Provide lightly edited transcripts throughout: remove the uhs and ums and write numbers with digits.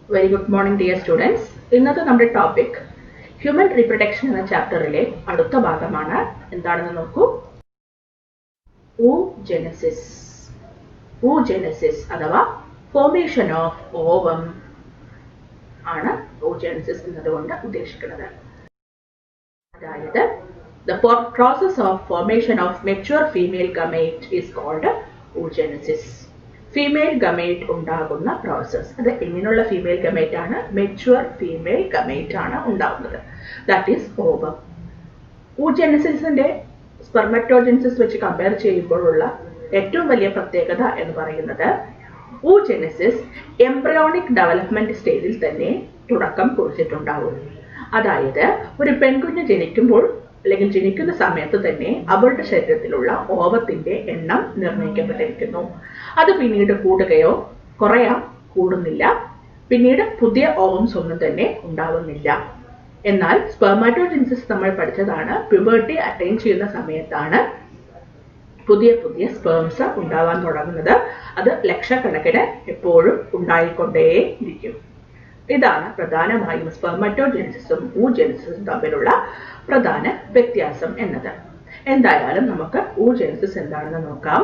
Very good morning, dear students. ഇന്നത്തെ നമ്മുടെ topic human reproduction എന്ന ചാപ്റ്ററിലെ അടുത്ത ഭാഗമാണ്. എന്താണെന്ന് നോക്കൂ. oogenesis. oogenesis അഥവാ ഫോർമേഷൻ ഓഫ് ഓവം ആണ് oogenesis എന്നതുകൊണ്ട് ഉദ്ദേശിക്കുന്നത്. അതായത് the process of formation of mature female gamete is called oogenesis. Female gamete ഉണ്ടാകുന്ന പ്രോസസ്. അത് എങ്ങനെയുള്ള ഫീമെയിൽ ഗമേറ്റ് ആണ്? മെച്യൂർ ഫീമെയിൽ ഗമേറ്റ് ആണ് ഉണ്ടാകുന്നത്. That is ovum. oogenesisന്റെ സ്പെർമറ്റോജെനിസിസ് വെച്ച് കമ്പയർ ചെയ്യുമ്പോഴുള്ള ഏറ്റവും വലിയ പ്രത്യേകത എന്ന് പറയുന്നത് oogenesis എംബ്രിയോണിക് ഡെവലപ്മെന്റ് സ്റ്റേജിൽ തന്നെ തുടക്കം കുറിച്ചിട്ടുണ്ടാകും. അതായത് ഒരു പെൺകുഞ്ഞ് ജനിക്കുമ്പോൾ അല്ലെങ്കിൽ ജനിക്കുന്ന സമയത്ത് തന്നെ അവളുടെ ശരീരത്തിലുള്ള ഓവത്തിന്റെ എണ്ണം നിർണ്ണയിക്കപ്പെട്ടിരിക്കുന്നു. അത് പിന്നീട് കൂടുകയോ കുറയാം, കൂടുന്നില്ല. പിന്നീട് പുതിയ ഓവംസ് ഒന്നും തന്നെ ഉണ്ടാവുന്നില്ല. എന്നാൽ സ്പെർമാറ്റോജെനിസിസ് നമ്മൾ പഠിച്ചതാണ്. പ്യൂബർട്ടി അറ്റൈൻ ചെയ്യുന്ന സമയത്താണ് പുതിയ പുതിയ സ്പേംസ് ഉണ്ടാവാൻ തുടങ്ങുന്നത്. അത് ലക്ഷക്കണക്കിന് എപ്പോഴും ഉണ്ടായിക്കൊണ്ടേയിരിക്കും. ഇതാണ് പ്രധാനമായും സ്പെർമറ്റോജെനിസിസും oogenesisഉം തമ്മിലുള്ള പ്രധാന വ്യത്യാസം എന്നത്. എന്തായാലും നമുക്ക് oogenesis എന്താണെന്ന് നോക്കാം.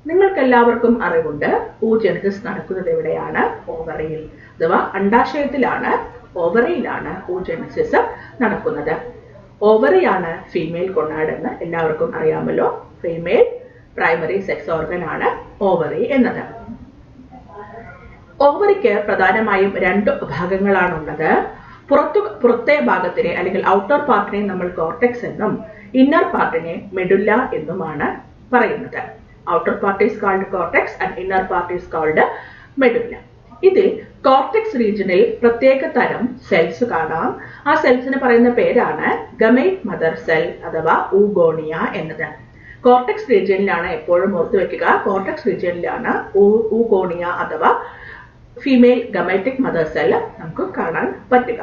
നിങ്ങൾക്ക് എല്ലാവർക്കും അറിവുണ്ട്, oogenesis നടക്കുന്നത് എവിടെയാണ്? ഓവറിയിൽ, അഥവാ അണ്ഡാശയത്തിലാണ്, ഓവറിയിലാണ് oogenesis നടക്കുന്നത്. ഓവറിയാണ് ഫീമെയിൽ ഗൊണാഡ് എന്ന് എല്ലാവർക്കും അറിയാമല്ലോ. ഫീമെയിൽ പ്രൈമറി സെക്സ് ഓർഗൻ ആണ് ഓവറി എന്നത്. ഓവറിക്ക് പ്രധാനമായും രണ്ട് ഭാഗങ്ങളാണുള്ളത്. പുറത്തെ ഭാഗത്തിനെ അല്ലെങ്കിൽ ഔട്ടർ പാർട്ടിനെ നമ്മൾ കോർട്ടെക്സ് എന്നും ഇന്നർ പാർട്ടിനെ മെഡുല്ല എന്നുമാണ് പറയുന്നത്. Outer part is called cortex and inner part is called medulla. ഇതിൽ കോർട്ടെക്സ് റീജിയനിൽ പ്രത്യേക തരം സെൽസ് കാണാം. ആ സെൽസിന് പറയുന്ന പേരാണ് ഗമേറ്റ് മദർ സെൽ അഥവാ ഊഗോണിയ എന്നത്. കോർട്ടെക്സ് റീജിയനിലാണ്, എപ്പോഴും ഓർത്തു വെക്കുക, കോർട്ടെക്സ് റീജിയനിലാണ് ഊഗോണിയ അഥവാ ഫീമെയിൽ ഗമേറ്റിക് മദർ സെൽ നമുക്ക് കാണാൻ പറ്റുക.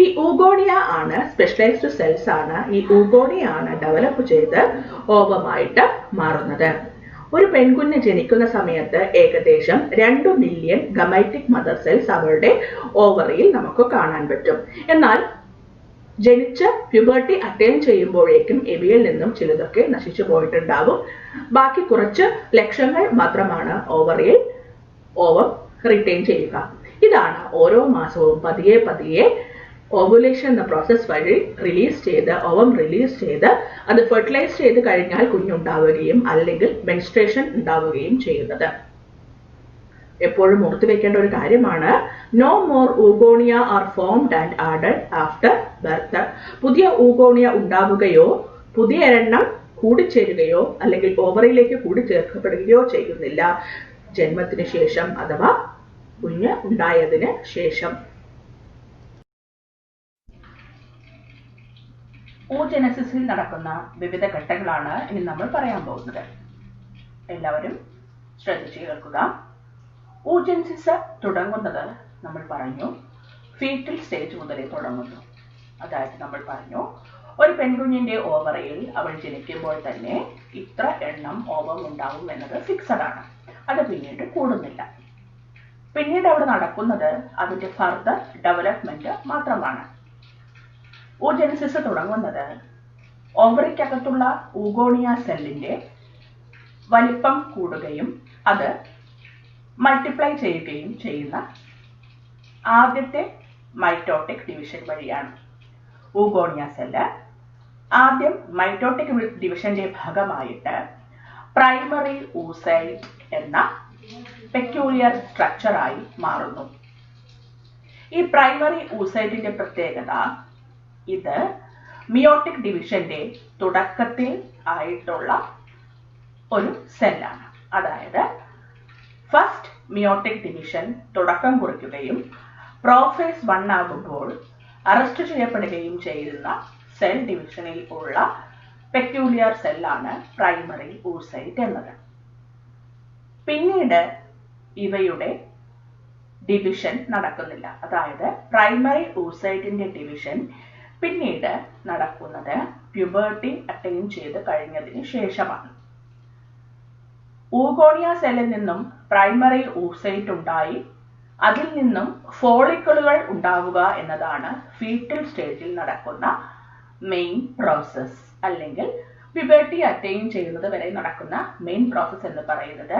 ഈ ഊഗോണിയ ആണ് സ്പെഷ്യലൈസ്ഡ് സെൽസ് ആണ്. ഈ ഊഗോണിയ ആണ് ഡെവലപ്പ് ചെയ്ത് ഓവമായിട്ട് മാറുന്നത്. ഒരു പെൺകുഞ്ഞ് ജനിക്കുന്ന സമയത്ത് ഏകദേശം 2 മില്യൺ ഗമൈറ്റിക് മദർ സെൽസ് അവളുടെ ഓവറിയിൽ നമുക്ക് കാണാൻ പറ്റും. എന്നാൽ ജനിച്ച് പ്യൂബർട്ടി അറ്റൈൻ ചെയ്യുമ്പോഴേക്കും ഇവയിൽ നിന്നും ചിലതൊക്കെ നശിച്ചു പോയിട്ടുണ്ടാവും. ബാക്കി കുറച്ച് ലക്ഷങ്ങൾ മാത്രമാണ് ഓവറിയിൽ ഓവം റിട്ടൈൻ ചെയ്യുക. ഇതാണ് ഓരോ മാസവും പതിയെ പതിയെ ഓവുലേഷൻ എന്ന പ്രോസസ് വഴി ഓവം റിലീസ് ചെയ്ത് അത് ഫെർട്ടിലൈസ് ചെയ്ത് കഴിഞ്ഞാൽ കുഞ്ഞുണ്ടാവുകയും അല്ലെങ്കിൽ മെൻസ്ട്രേഷൻ ഉണ്ടാവുകയും ചെയ്യുന്നത്. എപ്പോഴും ഓർത്തു വെക്കേണ്ട ഒരു കാര്യമാണ്, no more oogonia are formed and added after birth. പുതിയ ഊഗോണിയ ഉണ്ടാവുകയോ പുതിയ എണ്ണം കൂടിച്ചേരുകയോ അല്ലെങ്കിൽ ഓവറിയിലേക്ക് കൂടിച്ചേർക്കപ്പെടുകയോ ചെയ്യുന്നില്ല ജന്മത്തിന് ശേഷം അഥവാ കുഞ്ഞ് ഉണ്ടായതിന് ശേഷം. oogenesisൽ നടക്കുന്ന വിവിധ ഘട്ടങ്ങളാണ് ഇനി നമ്മൾ പറയാൻ പോകുന്നത്. എല്ലാവരും ശ്രദ്ധിച്ചു കേൾക്കുക. oogenesis തുടങ്ങുന്നത് നമ്മൾ പറഞ്ഞു ഫീറ്റൽ സ്റ്റേജ് മുതലേ തുടങ്ങുന്നു. അതായത് നമ്മൾ പറഞ്ഞു ഒരു പെൺകുഞ്ഞിന്റെ ഓവറിയിൽ അവൾ ജനിക്കുമ്പോൾ തന്നെ ഇത്ര എണ്ണം ഓവം ഉണ്ടാവും എന്നത് ഫിക്സഡ് ആണ്. അത് പിന്നീട് കൂടുന്നില്ല. പിന്നീട് അവിടെ നടക്കുന്നത് അതിന്റെ ഫർദർ ഡെവലപ്മെന്റ് മാത്രമാണ്. oogenesis തുടങ്ങുന്നത് ഓവറിക്കകത്തുള്ള ഊഗോണിയ സെല്ലിന്റെ വലിപ്പം കൂടുകയും അത് മൾട്ടിപ്ലൈ ചെയ്യുകയും ചെയ്യുന്ന ആദ്യത്തെ മൈറ്റോട്ടിക് ഡിവിഷൻ വഴിയാണ്. ഊഗോണിയ സെല്ല് ആദ്യം മൈറ്റോട്ടിക് ഡിവിഷന്റെ ഭാഗമായിട്ട് പ്രൈമറി oocyte എന്ന പെക്യൂലിയർ സ്ട്രക്ചറായി മാറുന്നു. ഈ പ്രൈമറി oocyteന്റെ പ്രത്യേകത, ഇത് മിയോട്ടിക് ഡിവിഷന്റെ തുടക്കത്തിൽ ആയിട്ടുള്ള ഒരു സെല്ലാണ്. അതായത് ഫസ്റ്റ് മിയോട്ടിക് ഡിവിഷൻ തുടക്കം കുറിക്കുകയും പ്രോഫേസ് 1 ആകുമ്പോൾ അറസ്റ്റ് ചെയ്യപ്പെടുകയും ചെയ്യുന്ന സെൽ ഡിവിഷനിൽ ഉള്ള പെക്യൂലിയർ സെല്ലാണ് പ്രൈമറി oocyte എന്നത്. പിന്നീട് ഇവയുടെ ഡിവിഷൻ നടക്കുന്നില്ല. അതായത് പ്രൈമറി oocyteന്റെ ഡിവിഷൻ പിന്നീട് നടക്കുന്നത് പ്യൂബർട്ടി അറ്റൈൻ ചെയ്ത് കഴിഞ്ഞതിന് ശേഷമാണ്. ഊഗോണിയ സെല്ലിൽ നിന്നും പ്രൈമറി oocyte ഉണ്ടായി അതിൽ നിന്നും ഫോളിക്കിളുകൾ ഉണ്ടാവുക എന്നതാണ് ഫീറ്റൽ സ്റ്റേജിൽ നടക്കുന്ന മെയിൻ പ്രോസസ്, അല്ലെങ്കിൽ പ്യൂബർട്ടി അറ്റൈൻ ചെയ്യുന്നത് വരെ നടക്കുന്ന മെയിൻ പ്രോസസ് എന്ന് പറയുന്നത്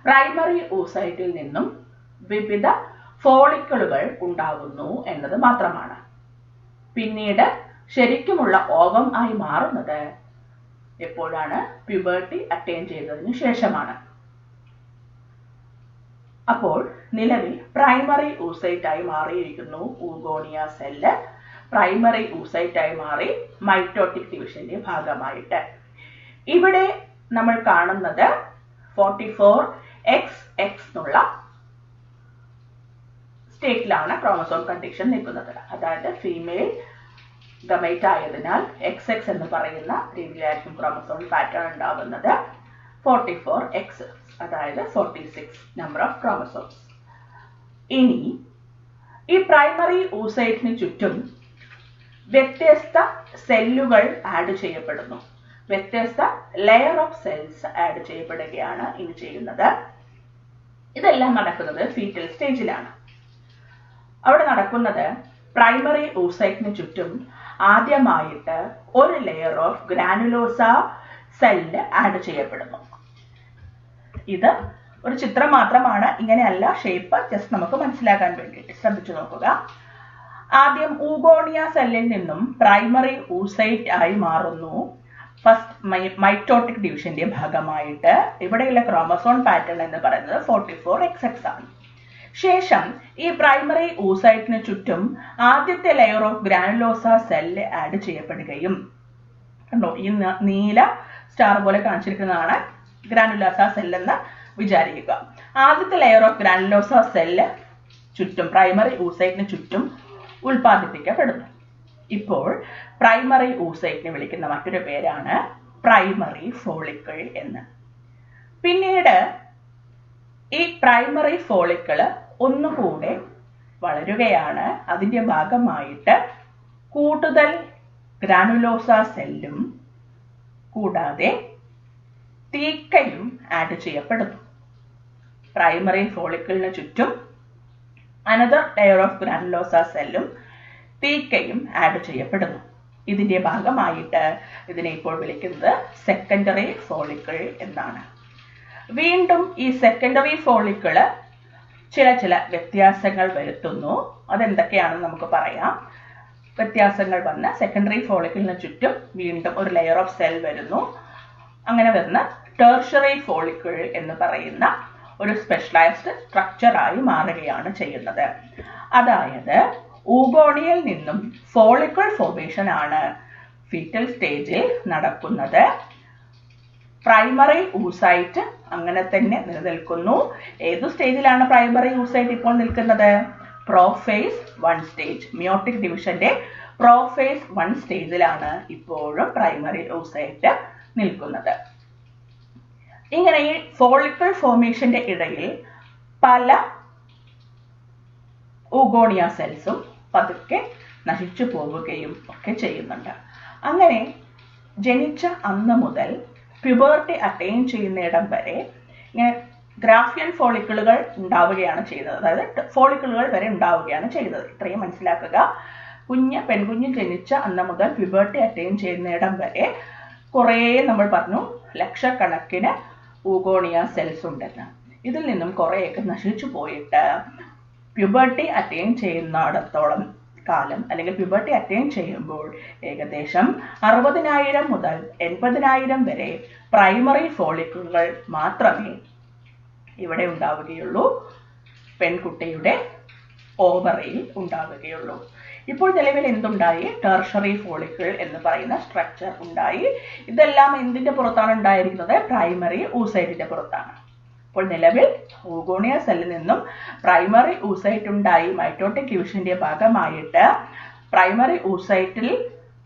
പ്രൈമറി oocyteൽ നിന്നും വിവിധ ഫോളിക്കിളുകൾ ഉണ്ടാകുന്നു എന്നത് മാത്രമാണ്. പിന്നീട് ശരിക്കുമുള്ള ഓവം ആയി മാറുന്നത് എപ്പോഴാണ്? പ്യൂബർട്ടി അറ്റൈൻ ചെയ്തതിനു ശേഷമാണ്. അപ്പോൾ നിലവിൽ പ്രൈമറി oocyte ആയി മാറിയിരിക്കുന്നു ഊഗോണിയ സെല്ല്. പ്രൈമറി oocyte ആയി മാറി മൈറ്റോട്ടിക് ഡിവിഷന്റെ ഭാഗമായിട്ട്. ഇവിടെ നമ്മൾ കാണുന്നത് 44XX എന്നുള്ള സ്റ്റേറ്റിലാണ് ക്രോമസോം കണ്ടീഷൻ നിൽക്കുന്നത്. അതായത് ഫീമെയിൽ ഗമേറ്റ് ആയതിനാൽ XX എന്ന് പറയുന്ന രീതിയിലായിരിക്കും ക്രോമസോം പാറ്റേൺ ഉണ്ടാകുന്നത്. 44X, അതായത് 46 നമ്പർ ഓഫ് ക്രോമസോംസ്. ഇനി ഈ പ്രൈമറി oocyteന് ചുറ്റും വ്യത്യസ്ത സെല്ലുകൾ ആഡ് ചെയ്യപ്പെടുന്നു. വ്യത്യസ്ത ലെയർ ഓഫ് സെൽസ് ആഡ് ചെയ്യപ്പെടുകയാണ് ഇനി ചെയ്യുന്നത്. ഇതെല്ലാം നടക്കുന്നത് ഫീറ്റൽ സ്റ്റേജിലാണ്. അവിടെ നടക്കുന്നത് പ്രൈമറി oocyteന് ചുറ്റും ആദ്യമായിട്ട് ഒരു layer of granulosa cell add ചെയ്യപ്പെടുന്നു. ഇത് ഒരു ചിത്രം മാത്രമാണ്, ഇങ്ങനെയല്ല ഷേപ്പ്, ജസ്റ്റ് നമുക്ക് മനസ്സിലാക്കാൻ വേണ്ടിയിട്ട് ശ്രദ്ധിച്ചു നോക്കുക. ആദ്യം ഊഗോണിയ സെല്ലിൽ നിന്നും പ്രൈമറി oocyte ആയി മാറുന്നു ഫസ്റ്റ് മൈറ്റോട്ടിക് ഡിവിഷന്റെ ഭാഗമായിട്ട്. ഇവിടെയുള്ള ക്രോമസോം പാറ്റേൺ എന്ന് പറയുന്നത് 44XX ആണ്. ശേഷം ഈ പ്രൈമറി oocyteന് ചുറ്റും ആദ്യത്തെ layer of granulosa cell add ചെയ്യപ്പെടുകയും, കണ്ടോ ഈ നീല സ്റ്റാർ പോലെ കാണിച്ചിരിക്കുന്നതാണ് ഗ്രാനുലോസ സെല്ല് എന്ന് വിചാരിക്കുക. ആദ്യത്തെ ലെയർ ഓഫ് ഗ്രാനുലോസ സെല്ല് ചുറ്റും പ്രൈമറി oocyteന് ചുറ്റും ഉൽപ്പാദിപ്പിക്കപ്പെടുന്നു. ഇപ്പോൾ പ്രൈമറി oocyteനെ വിളിക്കുന്ന മറ്റൊരു പേരാണ് പ്രൈമറി ഫോളിക്കിൾ എന്ന്. പിന്നീട് ഈ പ്രൈമറി ഫോളിക്കിള് ഒന്നുകൂടെ വളരുകയാണ്. അതിന്റെ ഭാഗമായിട്ട് കൂടുതൽ ഗ്രാനുലോസ സെല്ലും കൂടാതെ തീക്കയും ആഡ് ചെയ്യപ്പെടുന്നു. പ്രൈമറി ഫോളിക്കിളിന് ചുറ്റും അനദർ ലെയർ ഓഫ് ഗ്രാനുലോസ സെല്ലും തീക്കയും ആഡ് ചെയ്യപ്പെടുന്നു. ഇതിന്റെ ഭാഗമായിട്ട് ഇതിനെ ഇപ്പോൾ വിളിക്കുന്നത് സെക്കൻഡറി ഫോളിക്കിൾ എന്നാണ്. വീണ്ടും ഈ സെക്കൻഡറി ഫോളിക്കിള് ചില വ്യത്യാസങ്ങൾ വരുത്തുന്നു. അതെന്തൊക്കെയാണെന്ന് നമുക്ക് പറയാം. വ്യത്യാസങ്ങൾ വന്ന് സെക്കൻഡറി ഫോളിക്കിളിന് ചുറ്റും വീണ്ടും ഒരു ലെയർ ഓഫ് സെൽ വരുന്നു. അങ്ങനെ വരുന്ന ടെർഷ്യറി ഫോളിക്കിൾ എന്ന് പറയുന്ന ഒരു സ്പെഷ്യലൈസ്ഡ് സ്ട്രക്ചറായി മാറുകയാണ് ചെയ്യുന്നത്. അതായത് ഊഗോണിയയിൽ നിന്നും ഫോളിക്കിൾ ഫോർമേഷൻ ആണ് ഫീറ്റൽ സ്റ്റേജിൽ നടക്കുന്നത്. പ്രൈമറി oocyte അങ്ങനെ തന്നെ നിലനിൽക്കുന്നു. ഏതു സ്റ്റേജിലാണ് പ്രൈമറി oocyte ഇപ്പോൾ നിൽക്കുന്നത്? പ്രോഫേസ് 1 സ്റ്റേജ്, മിയോട്ടിക് ഡിവിഷന്റെ പ്രോഫേസ് 1 സ്റ്റേജിലാണ് ഇപ്പോഴും പ്രൈമറി oocyte നിൽക്കുന്നത്. ഇങ്ങനെ ഈ ഫോളിക്കിൾ ഫോർമേഷന്റെ ഇടയിൽ പല ഊഗോണിയ സെൽസും പതുക്കെ നശിച്ചു പോവുകയും ഒക്കെ ചെയ്യുന്നുണ്ട്. അങ്ങനെ ജനിച്ച അന്ന് മുതൽ പ്യൂബർട്ടി അറ്റൈൻ ചെയ്യുന്നിടം വരെ ഇങ്ങനെ ഗ്രാഫിയൻ ഫോളിക്കിളുകൾ ഉണ്ടാവുകയാണ് ചെയ്യുന്നത്. അതായത് ഫോളിക്കിളുകൾ വരെ ഉണ്ടാവുകയാണ് ചെയ്യുന്നത്. ഇത്രയും മനസ്സിലാക്കുക. പെൺകുഞ്ഞ് ജനിച്ച അന്ന് മുതൽ പ്യൂബർട്ടി അറ്റൈൻ ചെയ്യുന്നിടം വരെ കുറേ നമ്മൾ പറഞ്ഞു ലക്ഷക്കണക്കിന് ഊഗോണിയ സെൽസ് ഉണ്ടെന്ന്. ഇതിൽ നിന്നും കുറേയൊക്കെ നശിച്ചു പോയിട്ട് പ്യൂബർട്ടി അറ്റൈൻ ചെയ്യുന്നിടത്തോളം കാലം അല്ലെങ്കിൽ പ്യൂബർട്ടി അറ്റൈൻ ചെയ്യുമ്പോൾ ഏകദേശം 60,000 മുതൽ 80,000 വരെ പ്രൈമറി ഫോളിക്കിളുകൾ മാത്രമേ ഇവിടെ ഉണ്ടാവുകയുള്ളൂ, പെൺകുട്ടിയുടെ ഓവറിയിൽ ഉണ്ടാവുകയുള്ളൂ. ഇപ്പോൾ നിലവിൽ എന്തുണ്ടായി? ടെർഷ്യറി ഫോളിക്കിൾ എന്ന് പറയുന്ന സ്ട്രക്ചർ ഉണ്ടായി. ഇതെല്ലാം എന്തിന്റെ പുറത്താണ് ഉണ്ടായിരിക്കുന്നത്? പ്രൈമറി oocyteന്റെ പുറത്താണ്. അപ്പോൾ നിലവിൽ ഊഗോണിയ സെല്ലിൽ നിന്നും പ്രൈമറി oocyte ഉണ്ടായി മൈറ്റോട്ടിക് ഡിവിഷന്റെ ഭാഗമായിട്ട് പ്രൈമറി oocyteൽ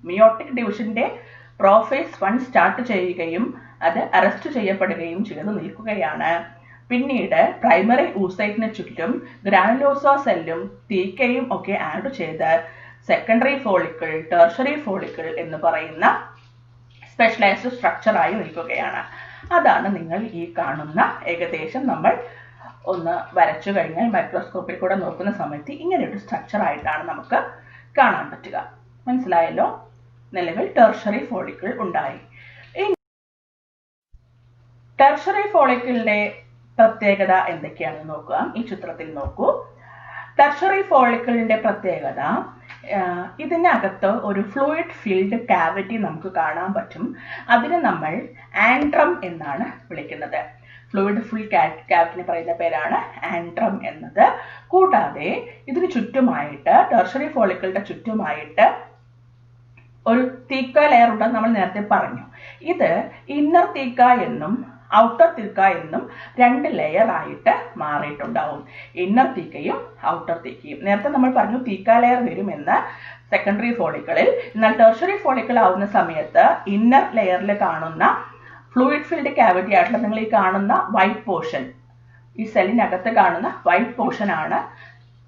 മിയോട്ടിക് ഡിവിഷന്റെ പ്രോഫേസ് 1 സ്റ്റാർട്ട് ചെയ്യുകയും അത് അറസ്റ്റ് ചെയ്യപ്പെടുകയും ചെയ്തു നിൽക്കുകയാണ്. പിന്നീട് പ്രൈമറി oocyteന് ചുറ്റും ഗ്രാനുലോസ സെല്ലും തീക്കയും ഒക്കെ ആഡ് ചെയ്ത് സെക്കൻഡറി ഫോളിക്കിൾ, ടെർഷ്യറി ഫോളിക്കിൾ എന്ന് പറയുന്ന സ്പെഷ്യലൈസ്ഡ് സ്ട്രക്ചറായി നിൽക്കുകയാണ്. അതാണ് നിങ്ങൾ ഈ കാണുന്ന ഏകദേശം നമ്മൾ ഒന്ന് വരച്ചു കഴിഞ്ഞാൽ മൈക്രോസ്കോപ്പിൽ കൂടെ നോക്കുന്ന സമയത്ത് ഇങ്ങനെയൊരു സ്ട്രക്ചർ ആയിട്ടാണ് നമുക്ക് കാണാൻ പറ്റുക. മനസ്സിലായല്ലോ? നിലവിൽ ടെർഷറി ഫോളിക്കിൾ ഉണ്ടായി. ടെർഷറി ഫോളിക്കിളിന്റെ പ്രത്യേകത എന്തൊക്കെയാണെന്ന് നോക്കുക. ഈ ചിത്രത്തിൽ നോക്കൂ. ടെർഷറി ഫോളിക്കിളിന്റെ പ്രത്യേകത, ഇതിനകത്ത് ഒരു ഫ്ലൂയിഡ് ഫീൽഡ് കാവിറ്റി നമുക്ക് കാണാൻ പറ്റും. അതിനെ നമ്മൾ ആൻഡ്രം എന്നാണ് വിളിക്കുന്നത്. ഫ്ലൂയിഡ് ഫീൽഡ് കാവിറ്റിന് പറയുന്ന പേരാണ് ആൻഡ്രം എന്നത്. കൂടാതെ ഇതിന് ചുറ്റുമായിട്ട്, ടെർഷറി ഫോളിക്കിളിന്റെ ചുറ്റുമായിട്ട് ഒരു തീക്ക ലെയർ ഉണ്ടെന്ന് നമ്മൾ നേരത്തെ പറഞ്ഞു. ഇത് ഇന്നർ തീക്ക എന്നും ഔട്ടർ തീക്ക എന്നും 2 ലെയർ ആയിട്ട് മാറിയിട്ടുണ്ടാവും. Inner തീക്കയും outer തീക്കയും. നേരത്തെ നമ്മൾ പറഞ്ഞു തീക്ക ലെയർ വരുമെന്ന് സെക്കൻഡറി ഫോളിക്കിളിൽ. എന്നാൽ ടെർഷറി ഫോളിക്കിൾ ആവുന്ന സമയത്ത് ഇന്നർ ലെയറിൽ കാണുന്ന ഫ്ലൂയിഡ് ഫീൽഡ് കാവിറ്റി ആയിട്ടുള്ള നിങ്ങൾ ഈ കാണുന്ന വൈറ്റ് പോർഷൻ, ഈ സെല്ലിനകത്ത് കാണുന്ന വൈറ്റ് പോർഷൻ ആണ്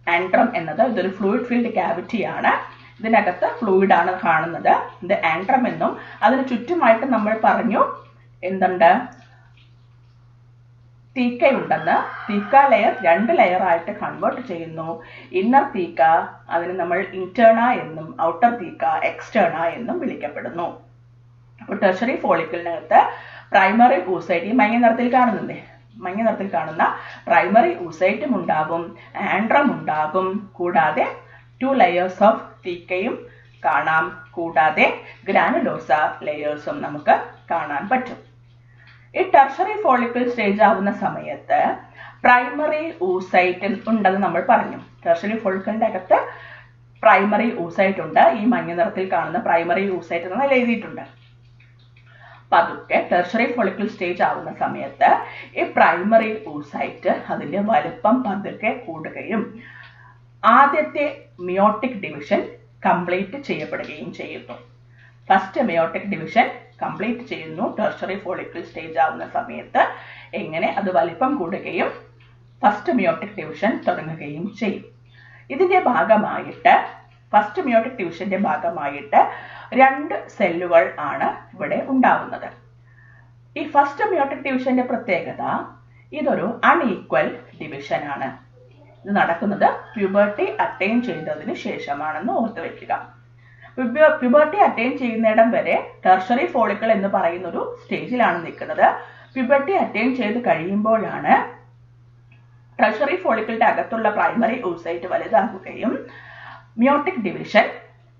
ആൻഡ്രം എന്നത്. ഇതൊരു ഫ്ലൂയിഡ് ഫീൽഡ് കാവിറ്റി ആണ്. ഇതിനകത്ത് ഫ്ലൂയിഡ് ആണ് കാണുന്നത്. ഇത് ആൻഡ്രം എന്നും. അതിന് ചുറ്റുമായിട്ട് നമ്മൾ പറഞ്ഞു എന്തുണ്ട്, തീക്കയുണ്ടെന്ന്. തീക്ക ലെയർ 2 ലെയർ ആയിട്ട് കൺവേർട്ട് ചെയ്യുന്നു. ഇന്നർ തീക്ക, അതിന് നമ്മൾ ഇന്റേണ എന്നും ഔട്ടർ തീക്ക എക്സ്റ്റേണ എന്നും വിളിക്കപ്പെടുന്നു. അപ്പോൾ ടെർഷറി ഫോളിക്കിളിനകത്ത് പ്രൈമറി oocyte, മഞ്ഞ നിറത്തിൽ കാണുന്നില്ലേ, മഞ്ഞ നിറത്തിൽ കാണുന്ന പ്രൈമറി oocyte ഉണ്ടാകും, ആൻഡ്രം ഉണ്ടാകും. കൂടാതെ 2 ലെയേഴ്സ് ഓഫ് തീക്കയും കാണാം. കൂടാതെ ഗ്രാനുലോസ ലെയേഴ്സും നമുക്ക് കാണാൻ പറ്റും. ഈ ടെർഷറി ഫോളിക്കിൾ സ്റ്റേജ് ആവുന്ന സമയത്ത് പ്രൈമറി oocyte ഉണ്ടെന്ന് നമ്മൾ പറഞ്ഞു. ടെർഷറി ഫോളിക്കിളിന്റെ അകത്ത് പ്രൈമറി oocyte ഉണ്ട്. ഈ മഞ്ഞ നിറത്തിൽ കാണുന്ന പ്രൈമറി oocyte എന്ന് എഴുതിയിട്ടുണ്ട്. പതുക്കെ ടെർഷറി ഫോളിക്കിൾ സ്റ്റേജ് ആവുന്ന സമയത്ത് ഈ പ്രൈമറി oocyte അതിന്റെ വലുപ്പം പതുക്കെ കൂടുകയും ആദ്യത്തെ മിയോട്ടിക് ഡിവിഷൻ കംപ്ലീറ്റ് ചെയ്യപ്പെടുകയും ചെയ്യുന്നു. ഫസ്റ്റ് മിയോട്ടിക് ഡിവിഷൻ കംപ്ലീറ്റ് ചെയ്യുന്നു ടെർഷറി ഫോളിക്കിൾ സ്റ്റേജ് ആവുന്ന സമയത്ത്. എങ്ങനെ അത് വലിപ്പം കൂടുകയും ഫസ്റ്റ് മിയോട്ടിക് ഡിവിഷൻ തുടങ്ങുകയും ചെയ്യും. ഇതിന്റെ ഭാഗമായിട്ട്, ഫസ്റ്റ് മിയോട്ടിക് ഡിവിഷന്റെ ഭാഗമായിട്ട് 2 സെല്ലുകൾ ആണ് ഇവിടെ ഉണ്ടാവുന്നത്. ഈ ഫസ്റ്റ് മിയോട്ടിക് ഡിവിഷന്റെ പ്രത്യേകത, ഇതൊരു അൺഈക്വൽ ഡിവിഷൻ ആണ്. ഇത് നടക്കുന്നത് പ്യൂബർട്ടി അറ്റൈൻ ചെയ്തതിന് ശേഷമാണെന്ന് ഓർത്തു വെക്കുക. പ്യൂബർട്ടി അറ്റൈൻ ചെയ്യുന്നിടം വരെ ടെർഷറി ഫോളിക്കിൾ എന്ന് പറയുന്ന ഒരു സ്റ്റേജിലാണ് നിൽക്കുന്നത്. പ്യൂബർട്ടി അറ്റൈൻ ചെയ്ത് കഴിയുമ്പോഴാണ് ടെർഷറി ഫോളിക്കിളിന്റെ അകത്തുള്ള പ്രൈമറി oocyte വലുതാകുകയും meiotic division,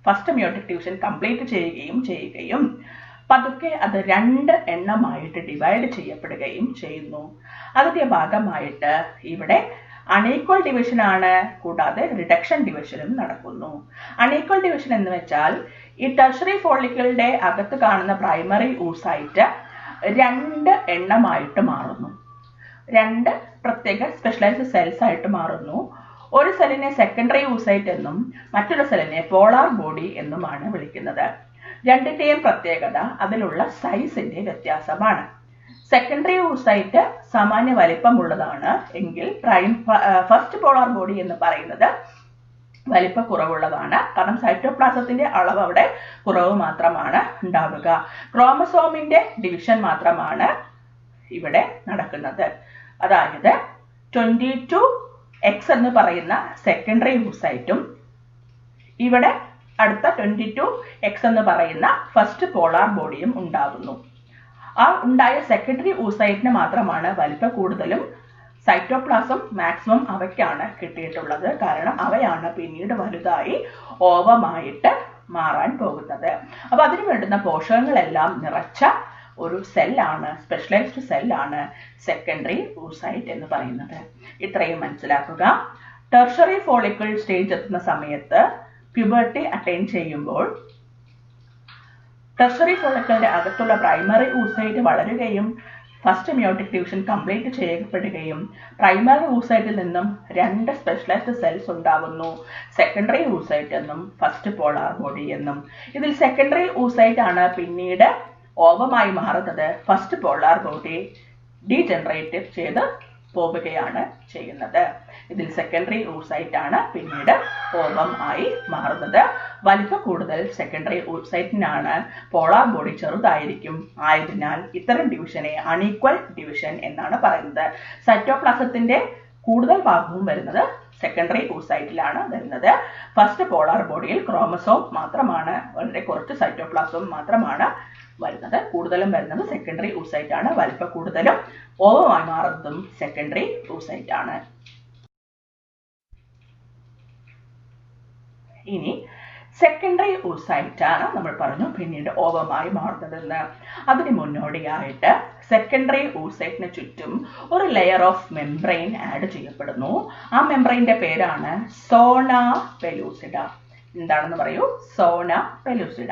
first meiotic division complete ചെയ്യുകയും പതുക്കെ അത് 2 എണ്ണമായിട്ട് ഡിവൈഡ് ചെയ്യപ്പെടുകയും ചെയ്യുന്നു. അതിന്റെ ഭാഗമായിട്ട് ഇവിടെ അൺഈക്വൽ ഡിവിഷൻ ആണ്. കൂടാതെ റിഡക്ഷൻ ഡിവിഷനും നടക്കുന്നു. അൺഈക്വൽ ഡിവിഷൻ എന്ന് വെച്ചാൽ ഈ ടെർഷറി ഫോളിക്കിളിന്റെ അകത്ത് കാണുന്ന പ്രൈമറി oocyte 2 എണ്ണമായിട്ട് മാറുന്നു. 2 പ്രത്യേക സ്പെഷ്യലൈസ്ഡ് സെൽസ് ആയിട്ട് മാറുന്നു. ഒരു സെല്ലിനെ സെക്കൻഡറി oocyte എന്നും മറ്റൊരു സെല്ലിനെ പോളാർ ബോഡി എന്നുമാണ് വിളിക്കുന്നത്. രണ്ടിന്റെയും പ്രത്യേകത അതിലുള്ള സൈസിന്റെ വ്യത്യാസമാണ്. സെക്കൻഡറി oocyte സാമാന്യ വലിപ്പമുള്ളതാണ് എങ്കിൽ ഫസ്റ്റ് പോളാർ ബോഡി എന്ന് പറയുന്നത് വലിപ്പ കുറവുള്ളതാണ്. കാരണം സൈറ്റോപ്ലാസത്തിന്റെ അളവ് അവിടെ കുറവ് മാത്രമാണ് ഉണ്ടാവുക. ക്രോമസോമിന്റെ ഡിവിഷൻ മാത്രമാണ് ഇവിടെ നടക്കുന്നത്. അതായത് 22X എന്ന് പറയുന്ന സെക്കൻഡറി oocyteഉം ഇവിടെ അടുത്ത 22X എന്ന് പറയുന്ന ഫസ്റ്റ് പോളാർ ബോഡിയും ഉണ്ടാകുന്നു. ആ ഉണ്ടായ സെക്കൻഡറി oocyteന് മാത്രമാണ് വലിപ്പ കൂടുതലും. സൈറ്റോപ്ലാസം മാക്സിമം അവയ്ക്കാണ് കിട്ടിയിട്ടുള്ളത്. കാരണം അവയാണ് പിന്നീട് വലുതായി ഓവമായിട്ട് മാറാൻ പോകുന്നത്. അപ്പൊ അതിന് വേണ്ടുന്ന പോഷകങ്ങളെല്ലാം നിറച്ച ഒരു സെല്ലാണ്, സ്പെഷ്യലൈസ്ഡ് സെല്ലാണ് സെക്കൻഡറി oocyte എന്ന് പറയുന്നത്. ഇത്രയും മനസ്സിലാക്കുക. ടെർഷറി ഫോളിക്കിൾ സ്റ്റേജ് എത്തുന്ന സമയത്ത് പ്യൂബർട്ടി അറ്റൈൻ ചെയ്യുമ്പോൾ ടെർഷറി ഫോളിക്കിളിന്റെ അകത്തുള്ള പ്രൈമറി oocyte വളരുകയും ഫസ്റ്റ് മിയോട്ടിക് ഡിവിഷൻ കംപ്ലീറ്റ് ചെയ്യപ്പെടുകയും പ്രൈമറി oocyteൽ നിന്നും 2 സ്പെഷ്യലൈസ്ഡ് സെൽസ് ഉണ്ടാകുന്നു. സെക്കൻഡറി oocyte എന്നും ഫസ്റ്റ് പോളാർ ബോഡി എന്നും. ഇതിൽ സെക്കൻഡറി oocyte ആണ് പിന്നീട് ഓവമായി മാറുന്നത്. ഫസ്റ്റ് പോളാർ ബോഡി ഡീജനറേറ്റ് ചെയ്ത് പോവുകയാണ് ചെയ്യുന്നത്. ഇതിൽ സെക്കൻഡറി oocyte ആണ് പിന്നീട് ഓവം ആയി മാറുന്നത്. വലിപ്പം കൂടുതൽ സെക്കൻഡറി oocyteനാണ്. പോളാർ ബോഡി ചെറുതായിരിക്കും. ആയതിനാൽ ഇത്തരം ഡിവിഷനെ അൺഈക്വൽ ഡിവിഷൻ എന്നാണ് പറയുന്നത്. സൈറ്റോപ്ലാസത്തിന്റെ കൂടുതൽ ഭാഗവും വരുന്നത് സെക്കൻഡറി oocyteലാണ് വരുന്നത്. ഫസ്റ്റ് പോളാർ ബോഡിയിൽ ക്രോമസോം മാത്രമാണ്, വളരെ കുറച്ച് സൈറ്റോപ്ലാസം മാത്രമാണ് വരുന്നത്. കൂടുതലും വരുന്നത് സെക്കൻഡറി oocyte ആണ്. വലിപ്പം കൂടുതലും ഓവമായി മാറുന്നതും സെക്കൻഡറി oocyte ആണ്. ഇനി സെക്കൻഡറി oocyte ആണ് നമ്മൾ പറഞ്ഞു പിന്നീട് ഓവമായി മാറുന്നതെന്ന്. അതിന് മുന്നോടിയായിട്ട് സെക്കൻഡറി oocyteന് ചുറ്റും ഒരു ലെയർ ഓഫ് മെംബ്രെയിൻ ആഡ് ചെയ്യപ്പെടുന്നു. ആ മെംബ്രെയിന്റെ പേരാണ് സോണ പെലൂസിഡ. എന്താണെന്ന് പറയൂ? സോണ പെലൂസിഡ.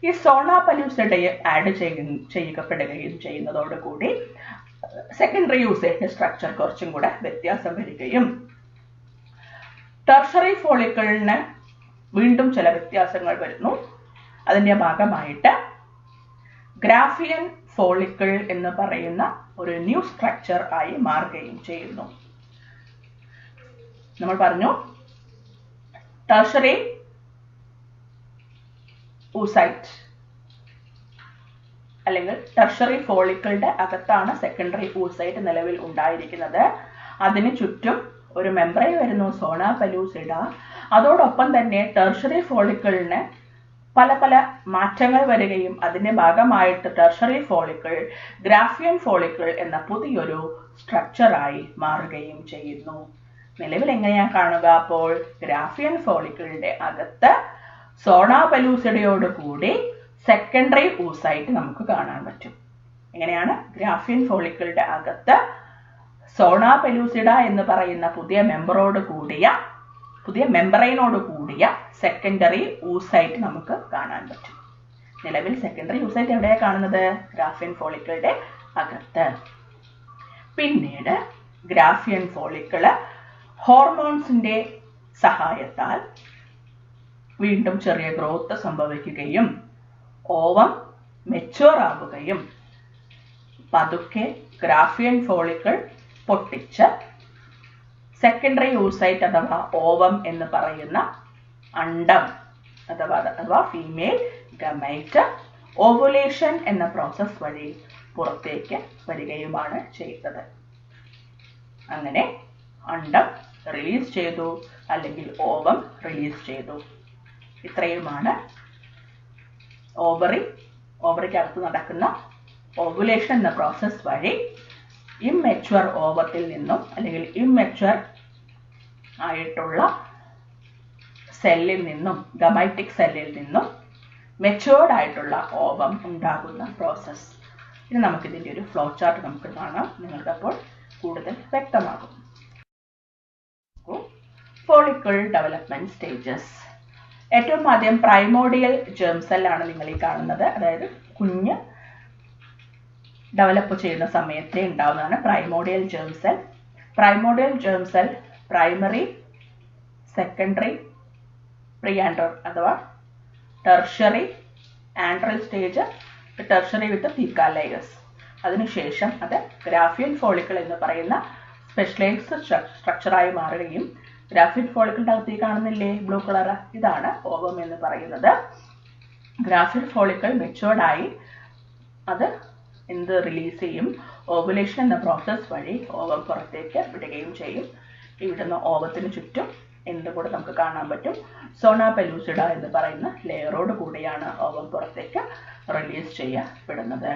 ഈ സോണ പെലൂസിഡയെ ആഡ് ചെയ്യപ്പെടുകയും ചെയ്യുന്നതോടുകൂടി സെക്കൻഡറി oocyte സ്ട്രക്ചർ കുറച്ചും കൂടെ വ്യത്യാസം വരികയും ടെർഷറി ഫോളിക്കിളിന് വീണ്ടും ചില വ്യത്യാസങ്ങൾ വരുന്നു. അതിന്റെ ഭാഗമായിട്ട് ഗ്രാഫിയൻ ഫോളിക്കിൾ എന്ന് പറയുന്ന ഒരു ന്യൂ സ്ട്രക്ചർ ആയി മാറുകയും ചെയ്യുന്നു. നമ്മൾ പറഞ്ഞു ടെർഷറി oocyte അല്ലെങ്കിൽ ടെർഷറി ഫോളിക്കിളുടെ അകത്താണ് സെക്കൻഡറി oocyte നിലവിൽ ഉണ്ടായിരിക്കുന്നത്. അതിന് ചുറ്റും ഒരു മെംബ്രെയിൻ വരുന്നു, സോണ പെലൂസിഡ. അതോടൊപ്പം തന്നെ ടെർഷറി ഫോളിക്കിളിന് പല പല മാറ്റങ്ങൾ വരികയും അതിന്റെ ഭാഗമായിട്ട് ടെർഷറി ഫോളിക്കിൾ ഗ്രാഫിയൻ ഫോളിക്കിൾ എന്ന പുതിയൊരു സ്ട്രക്ചറായി മാറുകയും ചെയ്യുന്നു. നിലവിൽ എങ്ങനെയാ കാണുക? അപ്പോൾ ഗ്രാഫിയൻ ഫോളിക്കിളിന്റെ അകത്ത് സോണ പെലൂസിഡയോട് കൂടി സെക്കൻഡറി oocyte നമുക്ക് കാണാൻ പറ്റും. എങ്ങനെയാണ്? ഗ്രാഫിയൻ ഫോളിക്കിളുടെ അകത്ത് സോണ പെലൂസിഡ എന്ന് പറയുന്ന പുതിയ മെംബ്രെയിനോട് കൂടിയ സെക്കൻഡറി oocyte നമുക്ക് കാണാൻ പറ്റും. നിലവിൽ സെക്കൻഡറി oocyte എവിടെയാണ് കാണുന്നത്? ഗ്രാഫിയൻ ഫോളിക്കിളുടെ അകത്ത്. പിന്നീട് ഗ്രാഫിയൻ ഫോളിക്കിള് ഹോർമോൺസിന്റെ സഹായത്താൽ വീണ്ടും ചെറിയ ഗ്രോത്ത് സംഭവിക്കുകയും ഓവം മെച്യൂർ ആവുകയും പതുക്കെ ഗ്രാഫിയൻ ഫോളിക്കിൾ പൊട്ടിച്ച് സെക്കൻഡറി oocyte അഥവാ ഓവം എന്ന് പറയുന്ന അണ്ഡം അഥവാ ഫീമെയിൽ ഗമൈറ്റ് ഓവുലേഷൻ എന്ന പ്രോസസ് വഴി പുറത്തേക്ക് വരികയുമാണ് ചെയ്യുന്നത്. അങ്ങനെ അണ്ഡം റിലീസ് ചെയ്തു അല്ലെങ്കിൽ ഓവം റിലീസ് ചെയ്തു. ഇത്രയുമാണ് ഓവറിക്കകത്ത് നടക്കുന്ന ഓവുലേഷൻ എന്ന പ്രോസസ് വഴി ഇംമെച്വർ ഓവത്തിൽ നിന്നും അല്ലെങ്കിൽ ഇംമെച്വർ ആയിട്ടുള്ള സെല്ലിൽ നിന്നും ഗമൈറ്റിക് സെല്ലിൽ നിന്നും മെച്യൂർഡ് ആയിട്ടുള്ള ഓവം ഉണ്ടാകുന്ന പ്രോസസ്. ഇനി നമുക്കിതിൻ്റെ ഒരു ഫ്ലോ ചാർട്ട് നമുക്ക് കാണാം. നിങ്ങൾക്കപ്പോൾ കൂടുതൽ വ്യക്തമാകും. Follicle development stages. ഏറ്റവും ആദ്യം പ്രൈമോഡിയൽ ജേം സെല്ലാണ് നിങ്ങൾ ഈ കാണുന്നത്. അതായത് കുഞ്ഞ് ഡെവലപ്പ് ചെയ്യുന്ന സമയത്തെ ഉണ്ടാവുന്നതാണ് primordial germ cell. Primordial germ cell primary, secondary, pre antral അഥവാ tertiary, antral stage, tertiary with theca layers. അതിനുശേഷം അത് ഗ്രാഫിയൻ ഫോളിക്കിൾ എന്ന് പറയുന്ന സ്പെഷ്യലൈസ്ഡ് സ്ട്രക്ചറായി മാറുകയും ഗ്രാഫിയൻ ഫോളിക്കിളിന്റെ അകത്ത് ഈ കാണുന്നില്ലേ ബ്ലൂ കളർ, ഇതാണ് ഓവം എന്ന് പറയുന്നത്. ഗ്രാഫിയൻ ഫോളിക്കിൾ മെച്യൂർഡായി അത് റിലീസ് ചെയ്യും. ഓവുലേഷൻ എന്ന പ്രോസസ് വഴി ഓവം പുറത്തേക്ക് വിടുകയും ചെയ്യും. ഇവിടുന്ന് ഓവത്തിന് ചുറ്റും കൂടെ നമുക്ക് കാണാൻ പറ്റും. സോണ പെലൂസിഡ എന്ന് പറയുന്ന ലെയറോട് കൂടിയാണ് ഓവം പുറത്തേക്ക് റിലീസ് ചെയ്യപ്പെടുന്നത്.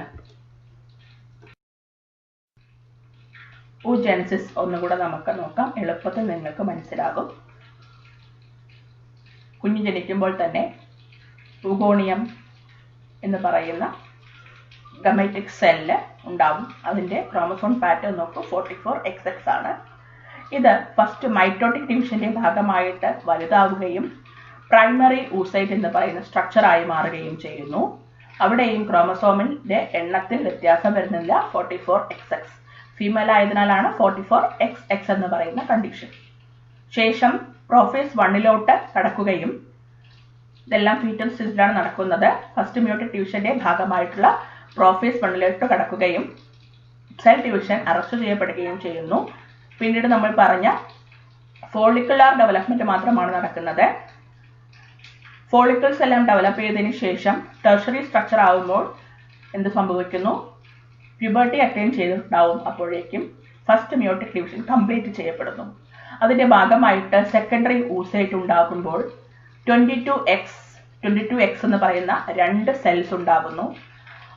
oogenesis ഒന്നുകൂടെ നമുക്ക് നോക്കാം. എളുപ്പത്തിൽ നിങ്ങൾക്ക് മനസ്സിലാകും. കുഞ്ഞ് ജനിക്കുമ്പോൾ തന്നെ ഊഗോണിയം എന്ന് പറയുന്ന ഗമൈറ്റിക് സെല്ല് ഉണ്ടാവും. അതിന്റെ ക്രോമസോം പാറ്റേൺ നോക്കൂ, 44XX ആണ്. ഇത് ഫസ്റ്റ് മൈറ്റോട്ടിക് ഡിവിഷന്റെ ഭാഗമായിട്ട് വലുതാവുകയും പ്രൈമറി oocyte എന്ന് പറയുന്ന സ്ട്രക്ചറായി മാറുകയും ചെയ്യുന്നു. അവിടെയും ക്രോമസോമിന്റെ എണ്ണത്തിൽ വ്യത്യാസം വരുന്നില്ല. 44XX ഫീമെയിൽ ആയതിനാലാണ് 44XX എന്ന് പറയുന്ന കണ്ടീഷൻ. ശേഷം പ്രോഫേസ് 1 കടക്കുകയും ഇതെല്ലാം ഫീറ്റൽ സ്റ്റേജിലാണ് നടക്കുന്നത്. ഫസ്റ്റ് മ്യൂട്ടേറ്റ് ഡിവിഷന്റെ ഭാഗമായിട്ടുള്ള പ്രോഫേസ് 1 കടക്കുകയും സെൽ ഡിവിഷൻ അറസ്റ്റ് ചെയ്യപ്പെടുകയും ചെയ്യുന്നു. പിന്നീട് നമ്മൾ പറഞ്ഞ ഫോളിക്കുലാർ ഡെവലപ്മെന്റ് മാത്രമാണ് നടക്കുന്നത്. ഫോളിക്കിൾസ് എല്ലാം ഡെവലപ്പ് ചെയ്തതിന് ശേഷം ടെർഷറി സ്ട്രക്ചർ ആകുമ്പോൾ എന്ത് സംഭവിക്കുന്നു? പ്യൂബർട്ടി അറ്റൈൻ ചെയ്തിട്ടുണ്ടാവും. അപ്പോഴേക്കും ഫസ്റ്റ് മിയോട്ടിക് ഡിവിഷൻ കംപ്ലീറ്റ് ചെയ്യപ്പെടുന്നു. അതിന്റെ ഭാഗമായിട്ട് സെക്കൻഡറി ഊസൈറ്റ് ഉണ്ടാകുമ്പോൾ 22X എന്ന് പറയുന്ന 2 സെൽസ് ഉണ്ടാകുന്നു.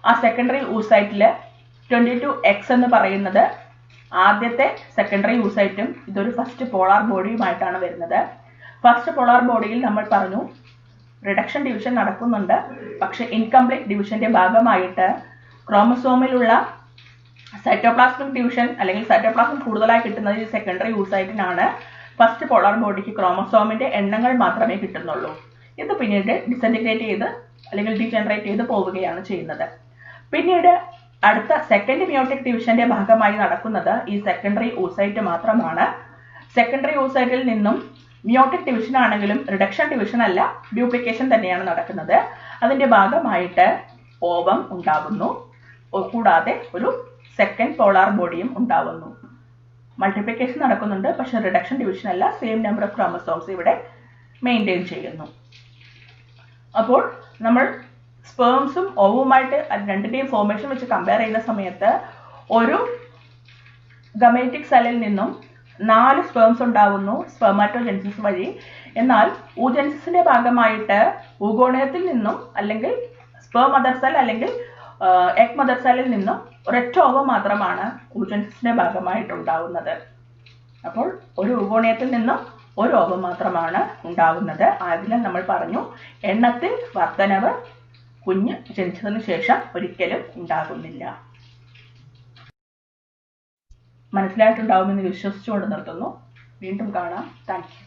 ആ സെക്കൻഡറി ഊസൈറ്റിൽ 22X എന്ന് പറയുന്നത് ആദ്യത്തെ സെക്കൻഡറി ഊസൈറ്റും ഇതൊരു ഫസ്റ്റ് പോളാർ ബോഡിയുമായിട്ടാണ് വരുന്നത്. ഫസ്റ്റ് പോളാർ ബോഡിയിൽ നമ്മൾ പറഞ്ഞു റിഡക്ഷൻ ഡിവിഷൻ നടക്കുന്നുണ്ട്. പക്ഷെ ഇൻകംപ്ലീറ്റ് ഡിവിഷന്റെ ഭാഗമായിട്ട് ക്രോമസോമിലുള്ള സൈറ്റോപ്ലാസ്മിക് ഡിവിഷൻ അല്ലെങ്കിൽ സൈറ്റോപ്ലാസം കൂടുതലായി കിട്ടുന്നത് ഈ സെക്കൻഡറി ഊസൈറ്റിനാണ്. ഫസ്റ്റ് പോളാർ ബോഡിക്ക് ക്രോമസോമിന്റെ എണ്ണങ്ങൾ മാത്രമേ കിട്ടുന്നുള്ളൂ. ഇത് പിന്നീട് ഡിസന്റിഗ്രേറ്റ് ചെയ്ത് അല്ലെങ്കിൽ ഡീജനറേറ്റ് ചെയ്ത് പോവുകയാണ് ചെയ്യുന്നത്. പിന്നീട് അടുത്ത സെക്കൻഡ് മിയോട്ടിക് ഡിവിഷന്റെ ഭാഗമായി നടക്കുന്നത് ഈ സെക്കൻഡറി ഊസൈറ്റ് മാത്രമാണ്. സെക്കൻഡറി ഊസൈറ്റിൽ നിന്നും മിയോട്ടിക് ഡിവിഷൻ ആണെങ്കിലും റിഡക്ഷൻ ഡിവിഷൻ അല്ല, ഡ്യൂപ്ലിക്കേഷൻ തന്നെയാണ് നടക്കുന്നത്. അതിന്റെ ഭാഗമായിട്ട് ഓവം ഉണ്ടാകുന്നു. കൂടാതെ ഒരു സെക്കൻഡ് പോളാർ ബോഡിയും ഉണ്ടാവുന്നു. മൾട്ടിപ്ലിക്കേഷൻ നടക്കുന്നുണ്ട്, പക്ഷെ റിഡക്ഷൻ ഡിവിഷൻ അല്ല. സെയിം നമ്പർ ഓഫ് ക്രോമസോംസ് ഇവിടെ മെയിൻറ്റെയിൻ ചെയ്യുന്നു. അപ്പോൾ നമ്മൾ സ്പേംസും ഓവുമായിട്ട് രണ്ടിന്റെയും ഫോർമേഷൻ വെച്ച് കമ്പയർ ചെയ്യുന്ന സമയത്ത് ഒരു ഗമേറ്റിക് സെല്ലിൽ നിന്നും 4 സ്പേംസ് ഉണ്ടാകുന്നു സ്പെർമാറ്റോജെൻസിസ് വഴി. എന്നാൽ ഊജെൻസിസിന്റെ ഭാഗമായിട്ട് ഊഗോണിയത്തിൽ നിന്നും അല്ലെങ്കിൽ സ്പേം മദർ സെൽ അല്ലെങ്കിൽ എഗ് മദർ സെല്ലിൽ നിന്നും ഒരൊറ്റ ഓവ മാത്രമാണ് ഊജെൻസിസിന്റെ ഭാഗമായിട്ടുണ്ടാവുന്നത്. അപ്പോൾ ഒരു ഊഗോണിയത്തിൽ നിന്നും ഒരു ഓവ മാത്രമാണ് ഉണ്ടാകുന്നത്. ആയതിനാൽ നമ്മൾ പറഞ്ഞു എണ്ണത്തിൽ വർധനവ് കുഞ്ഞ് ജനിച്ചതിന് ശേഷം ഒരിക്കലും ഉണ്ടാകുന്നില്ല. മനസ്സിലായിട്ടുണ്ടാവുമെന്ന് വിശ്വസിച്ചുകൊണ്ട് നിർത്തുന്നു. വീണ്ടും കാണാം. Thank you.